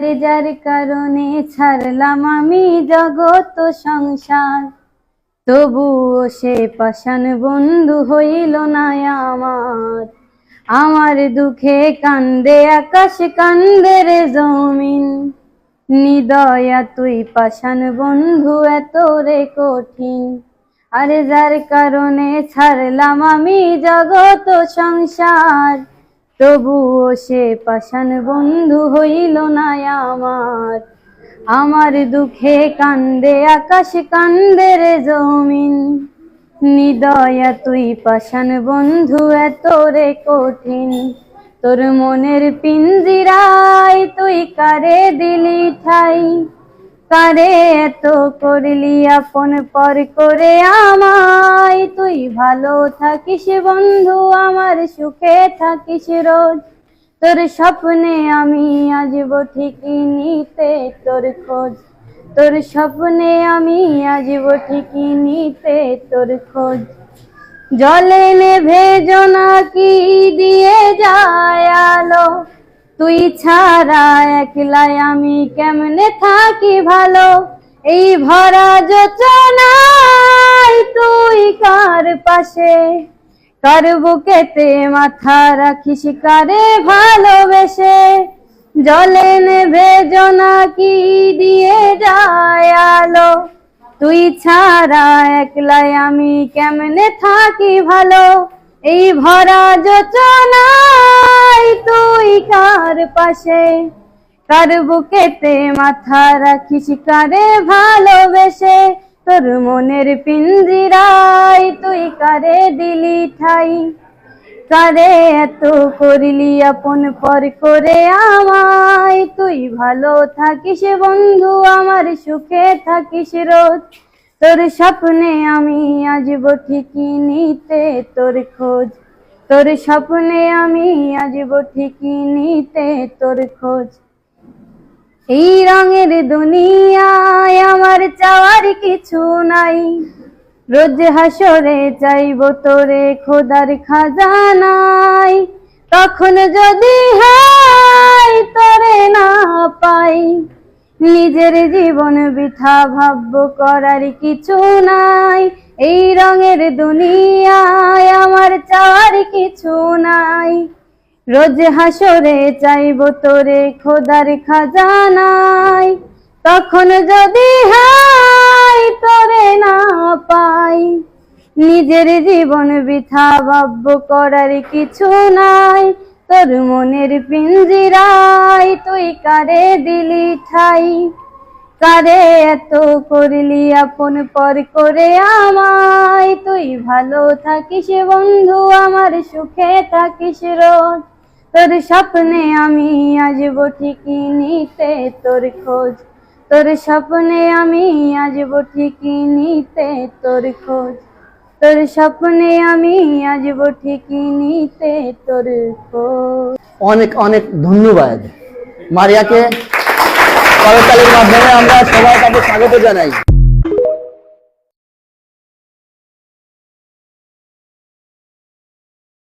যার কারণে ছাড়লাম আমি জগৎ সংসার, তবুও সে পাষাণ বন্ধু হইল না আমার। আমার দুঃখে কান্দে আকাশ, কান্দে রে জমিন, নিদয়া তুই পাষাণ বন্ধু এত রে কঠিন। আরে যার কারণে ছাড়লাম আমি জগৎ সংসার, তবুও সে পাষাণ বন্ধু হইল না আমার। আমার দুঃখে কান্দে আকাশ, কান্দে রে জমিন, নিদয়া তুই পাষাণ বন্ধু এত রে কঠিন। তোর মনের পিঞ্জিরায় তুই কারে দিলি ঠাই, কারে এত করলি আপন পর করে আমায়। তুই ভালো থাকিস বন্ধু, আমার সুখে থাকিস রোজ, তোর স্বপ্নে আমি আসব ঠিকই নিতে তোর খোঁজ। তোর স্বপ্নে আমি আসব ঠিকই নিতে তোর খোঁজ। জলে নেভে জোনাকি দিয়ে যায় আলো, তুই ছাড়া একলাই আমি কেমনে থাকি ভালো। এই ভরা যোচনায় তুই কার পাশে, কার বুকেতে মাথা রাখিস কারে ভালোবেসে। জলে নেভে জোনাকি দিয়ে যায় আলো, তুই ছাড়া একলাই আমি কেমনে থাকি ভালো। এই ভরা যোচনায় তুই কার পাশে, কার বুকেতে মাথা রাখিস কারে ভালোবেসে। তোর মনের পিঞ্জিরায় তুই কারে দিলি ঠাই, কারে এত করলি আপন পর করে আমায়। তুই ভালো থাকিস বন্ধু, আমার সুখে থাকিস রোজ, তোর স্বপ্নে আমি আসব ঠিকই নিতে তোর খোঁজ। তোর স্বপ্নে আমি আসব ঠিকই নিতে তোর খোঁজ। এই রঙের দুনিয়ায় আমার চাওয়ার কিছু নাই, রোজ হাসরে চাইব তোরে খোদার খাজানায়। তখন যদি হাই তোরে না পাই, নিজের জীবন বৃথা ভাবব করার কিছু নাই। এই রঙের দুনিয়ায় আমার চাওয়ার কিছু নাই, রোজ হাসরে চাইব তোরে খোদার খাজানায়। তখন যদি হাই তোরে না পাই, নিজের জীবন বৃথা ভাবব করার কিছু নাই। তোর মনের পিঞ্জিরায় তুই কারে দিলি ঠাই, কারে এত করলি আপন পর করে আমায়। তুই ভালো থাকিস বন্ধু, আমার সুখে থাকিস রোজ, তোর স্বপ্নে আমি আসব ঠিকই নিতে তোর খোঁজ। তোর স্বপ্নে আমি আসব ঠিকই নিতে তোর খোঁজ। তোর স্বপ্নে আমি আসব ঠিকই নিতে তোর খোঁজ। অনেক অনেক ধন্যবাদ মারিয়াকে। করতালির মাধ্যমে আমরা সবাই তাকে স্বাগত জানাই।